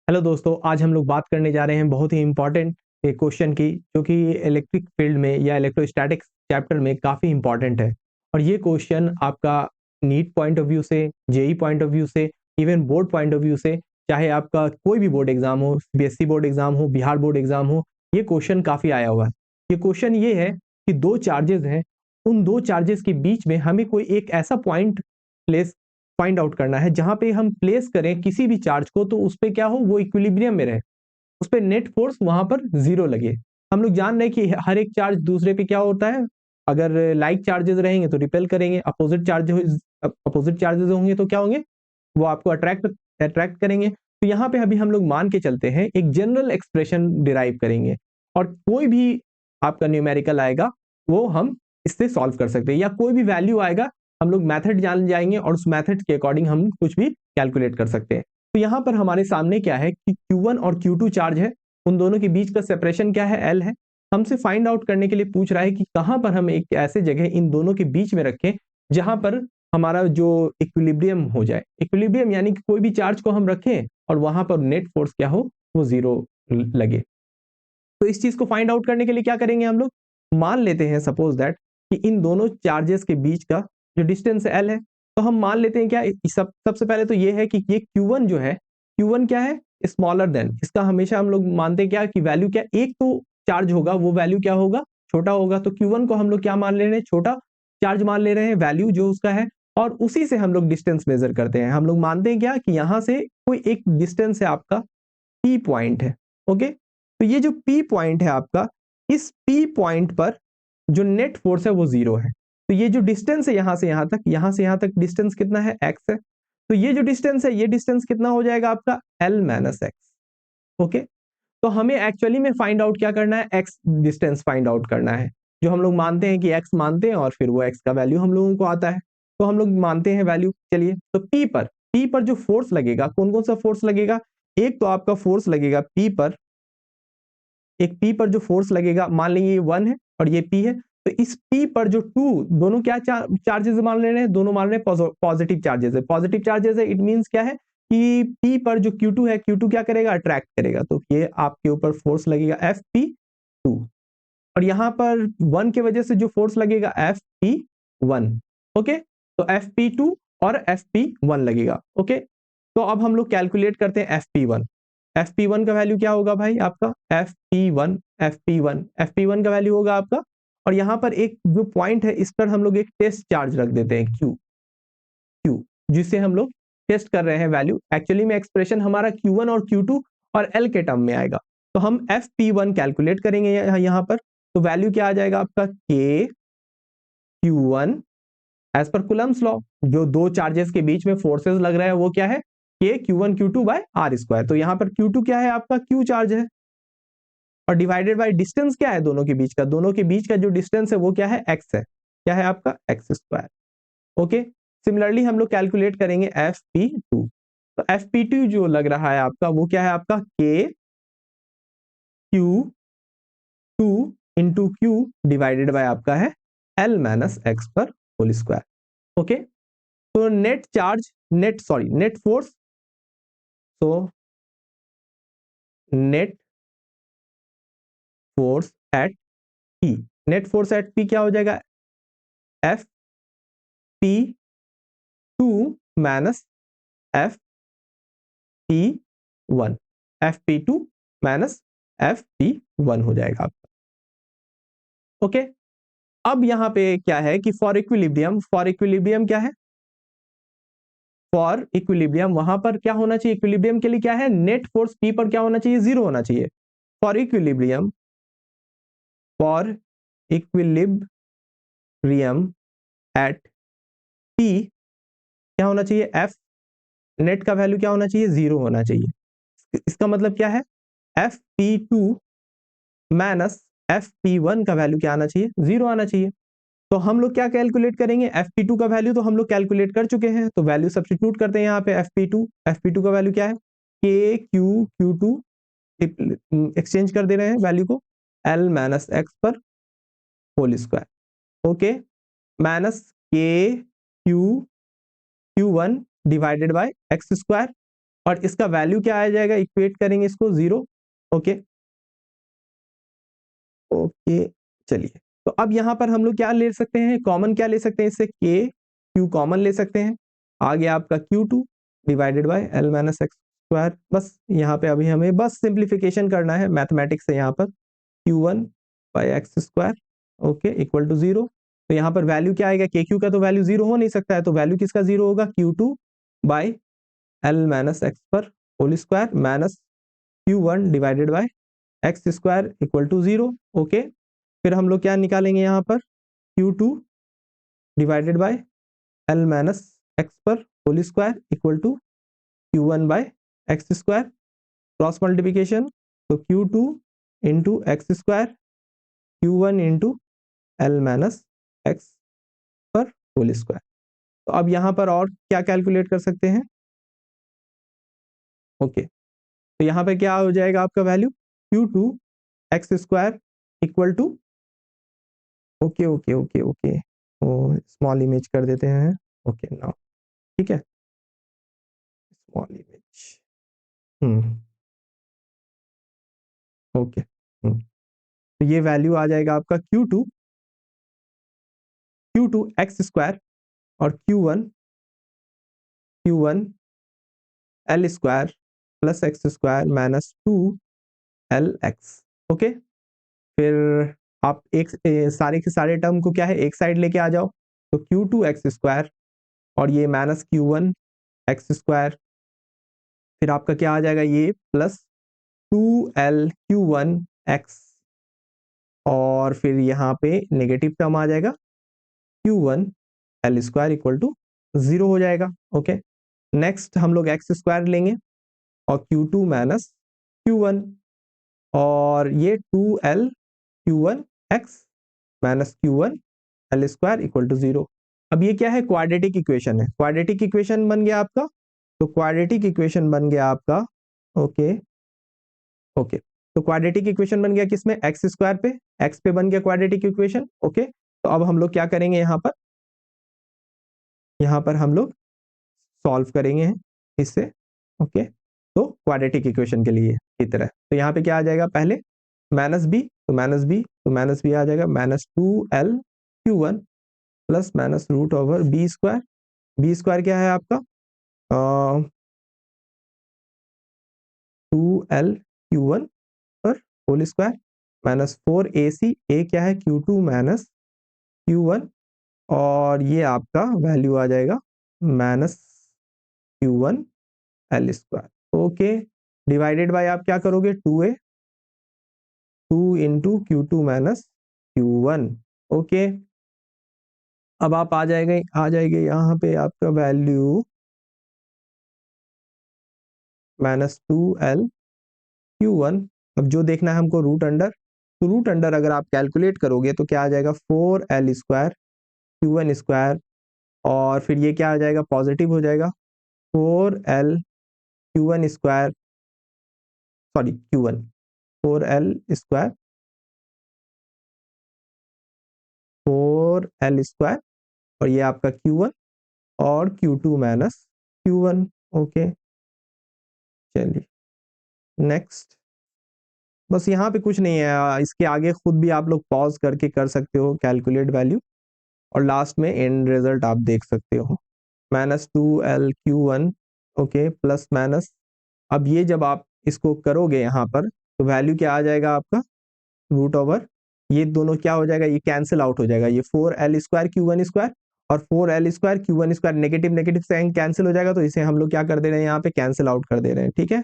Hello दोस्तों, आज हम लोग बात करने जा रहे हैं बहुत ही इम्पोर्टेंट एक क्वेश्चन की, जो कि इलेक्ट्रिक फील्ड में या इलेक्ट्रोस्टैटिक्स चैप्टर में काफ़ी इम्पोर्टेंट है। और ये क्वेश्चन आपका नीट पॉइंट ऑफ व्यू से, जेई पॉइंट ऑफ व्यू से, even board point of view से, चाहे आपका कोई भी बोर्ड एग्जाम हो, सीबीएसई बोर्ड एग्जाम हो, बिहार बोर्ड एग्जाम हो, ये क्वेश्चन काफ़ी आया हुआ है। ये क्वेश्चन ये है कि दो चार्जेस हैं, उन दो चार्जेस के बीच में हमें कोई एक ऐसा पॉइंट प्लेस फाइंड आउट करना है जहां पे हम प्लेस करें किसी भी चार्ज को, तो उस पे क्या हो, वो इक्विलिब्रियम में रहे, उस पे नेट फोर्स वहां पर जीरो लगे। हम लोग जान रहे हैं कि हर एक चार्ज दूसरे पे क्या होता है, अगर लाइक चार्जेस रहेंगे तो रिपेल करेंगे, अपोजिट चार्जेस होंगे तो क्या होंगे, वो आपको अट्रैक्ट अट्रैक्ट करेंगे। तो यहाँ पे अभी हम लोग मान के चलते हैं, एक जनरल एक्सप्रेशन डिराइव करेंगे और कोई भी आपका न्यूमेरिकल आएगा वो हम इससे सॉल्व कर सकते हैं, या कोई भी वैल्यू आएगा हम लोग मेथड जान जाएंगे और उस मेथड के अकॉर्डिंग हम कुछ भी कैलकुलेट कर सकते हैं। तो यहाँ पर हमारे सामने क्या है कि Q1 और Q2 चार्ज है, उन दोनों के बीच का सेपरेशन क्या है, L है। हमसे फाइंड आउट करने के लिए पूछ रहा है कि कहां पर हम एक ऐसे जगह इन दोनों के बीच में रखें जहां पर हमारा जो इक्विलिब्रियम हो जाए। इक्विलिब्रियम यानी कि कोई भी चार्ज को हम रखें और वहां पर नेट फोर्स क्या हो, वो जीरो लगे। तो इस चीज को फाइंड आउट करने के लिए क्या करेंगे हम लोग, मान लेते हैं सपोज दैट कि इन दोनों चार्जेस के बीच का जो डिस्टेंस L है, तो हम मान लेते हैं क्या, सबसे पहले तो ये है कि ये Q1 जो है, Q1 क्या है, स्मॉलर देन, इसका हमेशा हम लोग मानते हैं क्या कि वैल्यू क्या, एक तो चार्ज होगा वो वैल्यू क्या होगा, छोटा होगा। तो Q1 को हम लोग क्या मान ले रहे हैं, छोटा चार्ज मान ले रहे हैं, वैल्यू जो उसका है, और उसी से हम लोग डिस्टेंस मेजर करते हैं। हम लोग मानते हैं क्या कि यहां से कोई एक डिस्टेंस है आपका, P पॉइंट है। ओके, तो ये जो P पॉइंट है आपका, इस P पॉइंट पर जो नेट फोर्स है वो जीरो है। तो ये जो डिस्टेंस है यहां से यहां तक, यहां से यहां तक डिस्टेंस कितना है, x है। तो ये जो डिस्टेंस है, ये डिस्टेंस कितना हो जाएगा आपका, L माइनस एक्स। ओके, तो हमें एक्चुअली में फाइंड आउट क्या करना है, x डिस्टेंस फाइंड आउट करना है, जो हम लोग मानते हैं कि x मानते हैं और फिर वो x का वैल्यू हम लोगों को आता है, तो हम लोग मानते हैं वैल्यू। चलिए, तो P पर जो फोर्स लगेगा, कौन कौन सा फोर्स लगेगा, एक तो आपका फोर्स लगेगा P पर, एक P पर जो फोर्स लगेगा, मान लेंगे ये 1 है और ये P है, तो इस P पर जो 2, दोनों क्या चार्जेस मान ले रहे हैं, दोनों मान रहे हैं पॉजिटिव चार्जेस है। पॉजिटिव चार्जेस है, इट मींस क्या है कि P पर जो Q2 है, Q2 क्या करेगा, अट्रैक्ट करेगा, तो ये आपके ऊपर फोर्स लगेगा FP2। और यहां पर 1 के वजह से जो फोर्स लगेगा FP1। ओके, तो FP2 और FP1 लगेगा। ओके, तो अब हम लोग कैलकुलेट करते हैं FP1। FP1 का वैल्यू क्या होगा भाई आपका, FP1 का वैल्यू होगा आपका, और यहां पर एक जो पॉइंट है इस पर हम लोग एक टेस्ट चार्ज रख देते हैं Q, जिससे हम लोग टेस्ट कर रहे हैं वैल्यू। एक्चुअली में एक्सप्रेशन हमारा Q1 और Q2 और L के टर्म में आएगा, तो हम FP1 कैलकुलेट करेंगे यहां पर। तो वैल्यू क्या आ जाएगा आपका, K Q1 एज पर कुलम्स लॉ, जो दो चार्जेस के बीच में फोर्सेस लग रहा है वो क्या है, K Q1 Q2 bye R square. तो यहाँ पर Q2 क्या है आपका, Q चार्ज है, और डिवाइडेड बाय डिस्टेंस क्या है दोनों के बीच का, दोनों के बीच का जो डिस्टेंस है वो क्या है, x है, क्या है आपका x स्क्वायर। ओके, सिमिलरली हम लोग कैलकुलेट करेंगे FP2। तो FP2 जो लग रहा है आपका, वो क्या है आपका, K Q2 into Q divided by आपका है L माइनस एक्स पर होल स्क्वायर। ओके, तो नेट चार्ज, नेट फोर्स, तो net force at P, net force at P क्या हो जाएगा, FP2 minus FP1, FP2 minus FP1 हो जाएगा आपका। ओके, अब यहां पे क्या है कि फॉर इक्विलिब्रियम क्या है, फॉर इक्विलिब्रियम वहां पर क्या होना चाहिए, इक्विलिब्रियम के लिए क्या है, नेट फोर्स P पर क्या होना चाहिए, जीरो होना चाहिए। For equilibrium, for equilibrium at P क्या होना चाहिए, F नेट का वैल्यू क्या होना चाहिए, जीरो होना चाहिए। इसका मतलब क्या है, FP2 माइनस FP1 का वैल्यू क्या आना चाहिए, जीरो आना चाहिए। तो हम लोग क्या कैलकुलेट करेंगे, FP2 का वैल्यू तो हम लोग कैलकुलेट कर चुके हैं, तो वैल्यू सब्स्टिट्यूट करते हैं यहाँ पे। FP2 का वैल्यू क्या है, KQ2, एक्सचेंज कर दे रहे हैं वैल्यू को, L माइनस एक्स पर whole square. Okay, minus KQ Q1 divided by x square, और इसका वैल्यू क्या आ जाएगा, इक्वेट करेंगे इसको 0। ओके ओके, चलिए तो अब यहाँ पर हम लोग क्या ले सकते हैं, कॉमन क्या ले सकते हैं इससे, के क्यू कॉमन ले सकते हैं। आ गया आपका Q2 divided by L minus x square. बस यहाँ पे अभी हमें बस सिंप्लीफिकेशन करना है मैथमेटिक्स से, यहाँ पर Q1 by x square okay equal to 0। तो यहाँ पर वैल्यू क्या आएगा, के क्यू का तो वैल्यू 0 हो नहीं सकता है, तो वैल्यू किसका 0 होगा, Q2 by L minus x पर whole square minus Q1 divided by x square equal to 0। Okay, फिर हम लोग क्या निकालेंगे यहाँ पर, Q2 divided by L minus x पर whole square equal to Q1 by x square, cross multiplication, तो Q2 into x square Q1 into L minus x पर होल स्क्वायर। तो अब यहाँ पर और क्या कैलकुलेट कर सकते हैं, ओके तो यहाँ पे क्या हो जाएगा आपका value, Q2 x square equal to, okay okay okay okay, small image कर देते हैं, ओके नाउ ठीक है, स्मॉल इमेज, हम्म ओके तो ये वैल्यू आ जाएगा आपका Q2 एक्स स्क्वायर और Q1 L square plus x square minus 2LX। Okay, फिर आप एक सारे के सारे टर्म को क्या है एक साइड लेके आ जाओ, तो Q2 एक्स स्क्वायर और ये माइनस Q1 एक्स स्क्वायर, फिर आपका क्या आ जाएगा ये प्लस 2L Q1 एक्स, और फिर यहाँ पे नेगेटिव टर्म आ जाएगा Q1 L square equal to 0 हो जाएगा। ओके, नेक्स्ट हम लोग एक्स स्क्वायर लेंगे और Q2 माइनस Q1, और ये 2L Q1 x minus Q1 L square equal to 0। अब ये क्या है, क्वाड्रेटिक इक्वेशन है, क्वाड्रेटिक इक्वेशन बन गया आपका, तो क्वाड्रेटिक इक्वेशन बन गया आपका, ओके ओके तो क्वाड्रेटिक इक्वेशन बन गया किसमें, एक्स स्क्वायर पे, एक्स पे बन गया क्वाड्रेटिक इक्वेशन। ओके, तो अब हम लोग क्या करेंगे यहाँ पर हम लोग सॉल्व करेंगे इससे। ओके, तो क्वाड्रेटिक इक्वेशन के लिए की तरह, तो यहाँ पे क्या आ जाएगा, पहले माइनस बी, तो माइनस बी, तो माइनस बी आ जाएगा minus 2L Q1 plus minus root over b square, b square क्या है आपका 2L Q1 पर होल स्क्वायर माइनस 4AC, ए क्या है Q2 माइनस Q1, और ये आपका वैल्यू आ जाएगा minus Q1 L square. Okay, divided by आप क्या करोगे 2 into Q2 minus Q1। Okay, अब आप आ जाएंगे यहाँ पे आपका वैल्यू माइनस 2L Q1। अब जो देखना है हमको रूट अंडर, तो रूट अंडर अगर आप कैलकुलेट करोगे तो क्या आ जाएगा 4L स्क्वायर Q1 स्क्वायर, और फिर ये क्या आ जाएगा पॉजिटिव हो जाएगा 4L Q1 square, sorry Q1 4L square 4L square, और ये आपका Q1 और Q2 माइनस Q1। ओके, चलिए नेक्स्ट, बस यहाँ पे कुछ नहीं है, इसके आगे खुद भी आप लोग पॉज करके कर सकते हो कैलकुलेट वैल्यू, और लास्ट में एंड रिजल्ट आप देख सकते हो minus 2L Q1। Okay, plus minus, अब ये जब आप इसको करोगे यहाँ पर तो वैल्यू क्या आ जाएगा आपका रूट ओवर, ये दोनों क्या हो जाएगा, ये कैंसिल आउट हो जाएगा, ये 4L स्क्वायर Q1 स्क्वायर और 4L square Q1 square negative negative से कैंसिल हो जाएगा, तो इसे हम लोग क्या कर दे रहे हैं यहाँ पे कैंसिल आउट कर दे रहे हैं। ठीक है,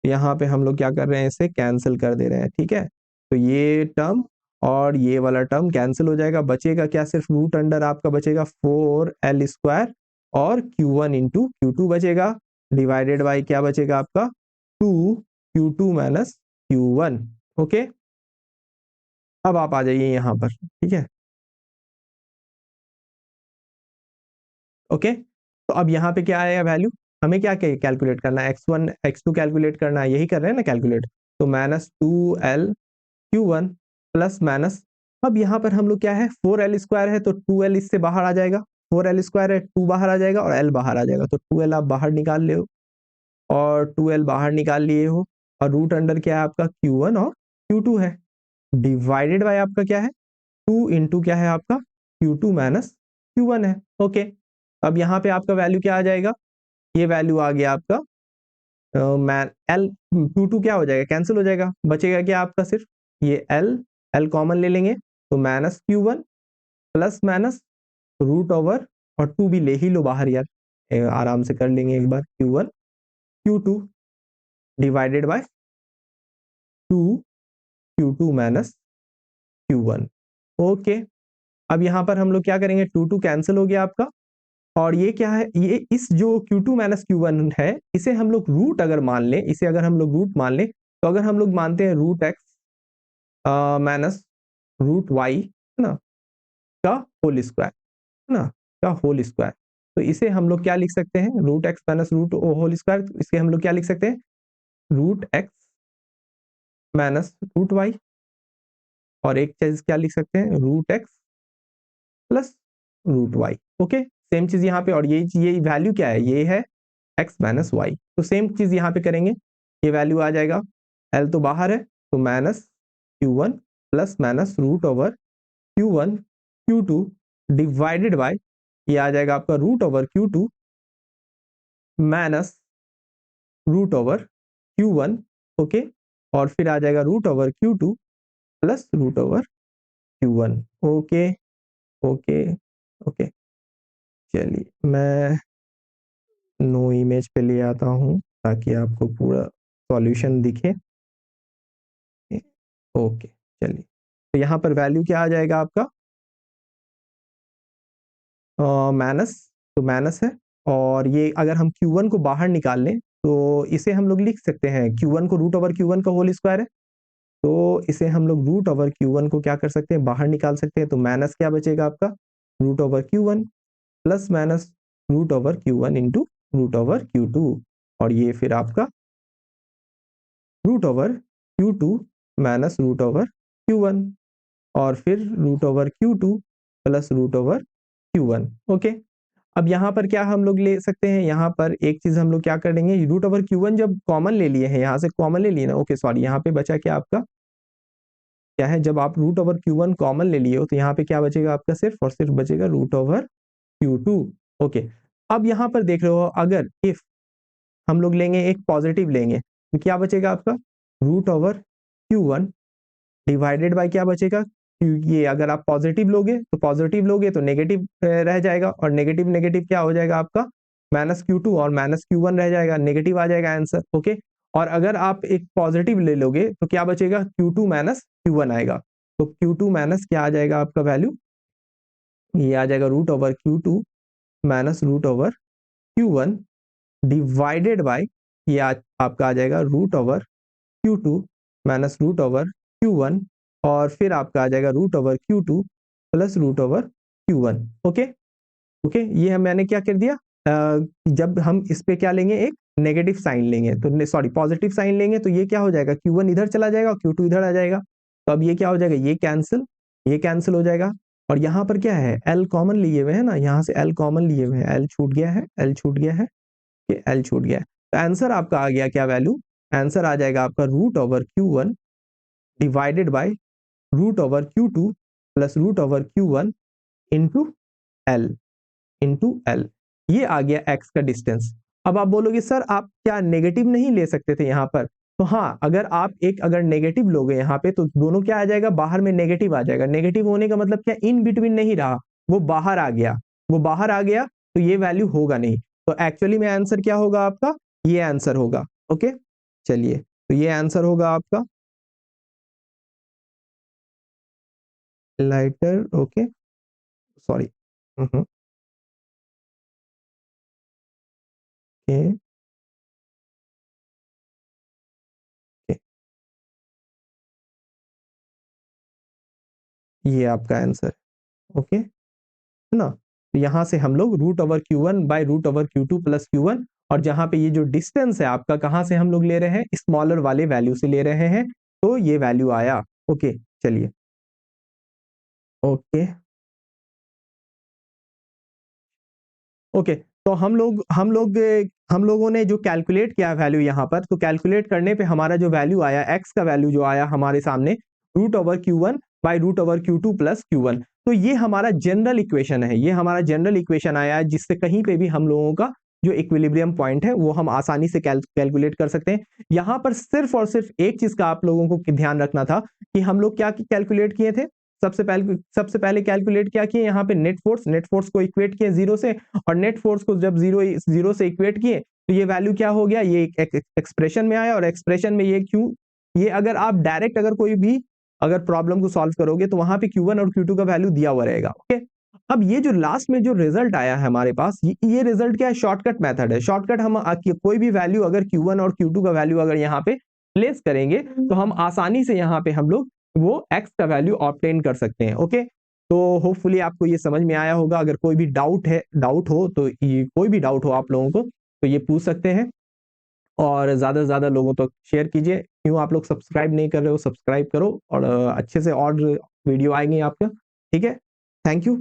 यहाँ पे हम लोग क्या कर रहे हैं, इसे कैंसिल कर दे रहे हैं। ठीक है, तो ये टर्म और ये वाला टर्म कैंसिल हो जाएगा, बचेगा क्या, सिर्फ रूट अंडर आपका बचेगा 4L स्क्वायर और Q1 इंटू Q2 बचेगा, डिवाइडेड बाई क्या बचेगा आपका 2Q2 माइनस Q1। ओके, अब आप आ जाइए यहाँ पर। ठीक है, ओके, तो अब यहाँ पे क्या आएगा वैल्यू, हमें क्या कैलकुलेट करना है, x1 x2 कैलकुलेट करना है, यही कर रहे हैं ना कैलकुलेट, तो minus 2L Q1 plus minus, अब यहाँ पर हम लोग क्या है 4L स्क्वायर है तो 2L इससे बाहर आ जाएगा, 4L स्क्वायर है 2 बाहर आ जाएगा और L बाहर आ जाएगा, तो 2L आप बाहर निकाल ले, और 2L बाहर निकाल लिए हो, और रूट अंडर क्या है आपका Q1 और Q2 है, डिवाइडेड बाय आपका क्या है 2 इंटू क्या है आपका Q2 माइनस Q1 है। ओके, अब यहाँ पे आपका वैल्यू क्या आ जाएगा, ये वैल्यू आ गया आपका एल Q2 क्या हो जाएगा, कैंसिल हो जाएगा, बचेगा क्या आपका सिर्फ ये L कॉमन ले लेंगे तो minus Q1 plus minus root over, और 2 भी ले ही लो बाहर यार, आराम से कर लेंगे एक बार, Q1 Q2 divided bye 2 Q2 minus Q1। Okay, अब यहाँ पर हम लोग क्या करेंगे, 2 कैंसिल हो गया आपका, और ये क्या है, ये इस जो Q2 माइनस Q1 है, इसे हम लोग रूट अगर मान लें, इसे अगर हम लोग रूट मान लें, तो अगर हम लोग मानते हैं root x minus root y है ना, का होल स्क्वायर है ना, का होल स्क्वायर, तो इसे हम लोग क्या लिख सकते हैं, root x minus root whole square, इसके हम लोग क्या लिख सकते हैं, root x minus root y, और एक चीज क्या लिख सकते हैं, root x plus root y. Okay, same चीज यहाँ पे, और ये वैल्यू क्या है, ये है एक्स माइनस वाई, तो सेम चीज यहाँ पे करेंगे, ये वैल्यू आ जाएगा, एल तो बाहर है तो minus Q1 plus minus root over Q1 Q2 divided by, ये आ जाएगा आपका root over Q2 minus root over Q1। Okay, और फिर आ जाएगा root over Q2 plus root over Q1। Okay okay okay, चलिए मैं नो इमेज पे ले आता हूँ ताकि आपको पूरा सॉल्यूशन दिखे। ओके, चलिए, तो यहाँ पर वैल्यू क्या आ जाएगा आपका, माइनस, तो माइनस है, और ये अगर हम Q1 को बाहर निकाल लें तो इसे हम लोग लिख सकते हैं, Q1 को रूट ओवर Q1 का होल स्क्वायर है, तो इसे हम लोग रूट ओवर Q1 को क्या कर सकते हैं, बाहर निकाल सकते हैं, तो माइनस क्या बचेगा आपका, root over Q1 plus minus root over Q1 into root over Q2, और ये फिर आपका root over Q2 minus root over Q1, और फिर root over Q2 plus root over Q1। Okay, अब यहाँ पर क्या हम लोग ले सकते हैं, यहाँ पर एक चीज हम लोग क्या कर देंगे, रूट ओवर Q1 जब कॉमन ले लिए हैं, यहाँ से कॉमन ले लिए ना, ओके सॉरी, यहाँ पे बचा क्या आपका, क्या है, जब आप रूट ओवर Q1 कॉमन ले लिए हो तो यहाँ पे क्या बचेगा आपका, सिर्फ और सिर्फ बचेगा रूट ओवर Q2। ओके, अब यहाँ पर देख रहे हो, अगर इफ हम लोग लेंगे एक पॉजिटिव लेंगे तो क्या बचेगा आपका, root over Q1 divided bye क्या बचेगा, ये अगर आप पॉजिटिव लोगे तो नेगेटिव रह जाएगा, और नेगेटिव नेगेटिव क्या हो जाएगा आपका, माइनस Q2 और माइनस Q1 रह जाएगा, नेगेटिव आ जाएगा आंसर। ओके, और अगर आप एक पॉजिटिव ले लोगे तो क्या बचेगा, Q2 माइनस Q1 आएगा, तो Q2 माइनस क्या आ जाएगा आपका वैल्यू, ये आ जाएगा root over Q2 minus root over Q1 divided by, ये आपका आ जाएगा root over Q2 minus root over Q1, और फिर आपका आ जाएगा root over Q2 plus root over Q1। Okay okay, ये मैंने क्या कर दिया, जब हम इस पे क्या लेंगे, एक नेगेटिव साइन लेंगे, तो सॉरी पॉजिटिव साइन लेंगे, तो ये क्या हो जाएगा, Q1 इधर चला जाएगा और Q2 इधर आ जाएगा, तो अब ये क्या हो जाएगा, ये कैंसिल हो जाएगा, और यहाँ पर क्या है, L कॉमन लिए हुए है ना, यहाँ से L कॉमन लिए हुए हैं, L छूट गया है, L छूट गया है, ये L छूट गया है, तो आंसर आपका आ गया क्या वैल्यू, आंसर आ जाएगा आपका root over Q1 divided by root over Q2 plus root over Q1 into L, ये आ गया x का डिस्टेंस। अब आप बोलोगे सर आप क्या नेगेटिव नहीं ले सकते थे यहाँ पर, तो हाँ, अगर आप अगर नेगेटिव लोगे यहाँ पे तो दोनों क्या आ जाएगा, बाहर में नेगेटिव आ जाएगा, नेगेटिव होने का मतलब क्या, इन बिटवीन नहीं रहा, वो बाहर आ गया, तो ये वैल्यू होगा नहीं, तो एक्चुअली में आंसर क्या होगा आपका, ये आंसर होगा। ओके, चलिए, तो ये आंसर होगा आपका लाइटर। ओके, सॉरी, ओके ये आपका आंसर, ओके है ना, तो यहां से हम लोग root over Q1 by root over Q2 plus Q1, और जहां पे ये जो डिस्टेंस है आपका, कहां से हम लोग ले रहे हैं, स्मॉलर वाले वैल्यू से ले रहे हैं, तो ये वैल्यू आया। ओके, चलिए, ओके ओके, तो हम लोग हम लोगों ने जो कैलकुलेट किया वैल्यू यहाँ पर, तो कैलकुलेट करने पे हमारा जो वैल्यू आया, एक्स का वैल्यू जो आया हमारे सामने √Q1 by √Q2 plus Q1। तो ये हमारा जनरल इक्वेशन है, ये हमारा जनरल इक्वेशन आया है, जिससे कहीं पे भी हम लोगों का जो इक्विलिब्रियम पॉइंट है वो हम आसानी से कैलकुलेट कर सकते हैं। यहाँ पर सिर्फ और सिर्फ एक चीज का आप लोगों को ध्यान रखना था कि हम लोग क्या कैलकुलेट किए थे। सबसे पहले कैलकुलेट क्या किए, यहाँ पे नेट फोर्स को इक्वेट किए जीरो से, और नेट फोर्स को जब जीरो से इक्वेट किए तो ये वैल्यू क्या हो गया, ये एक्सप्रेशन में आया, और एक्सप्रेशन में ये क्यू, ये अगर आप डायरेक्ट अगर कोई भी अगर प्रॉब्लम को सॉल्व करोगे तो वहां पे Q1 और Q2 का वैल्यू दिया हुआ रहेगा। ओके, अब ये जो लास्ट में जो रिजल्ट आया है हमारे पास, ये रिजल्ट क्या है, शॉर्टकट मेथड है। शॉर्टकट हम कोई भी वैल्यू अगर Q1 और Q2 का वैल्यू अगर यहाँ पे प्लेस करेंगे तो हम आसानी से यहाँ पे हम लोग वो x का वैल्यू ऑब्टेन कर सकते हैं। ओके, तो होपफुली आपको ये समझ में आया होगा। अगर कोई भी डाउट हो तो ये कोई भी डाउट हो आप लोगों को तो ये पूछ सकते हैं, और ज़्यादा से ज़्यादा लोगों तक शेयर कीजिए। क्यों आप लोग सब्सक्राइब नहीं कर रहे हो, सब्सक्राइब करो, और अच्छे से और वीडियो आएंगे आपका। ठीक है, थैंक यू।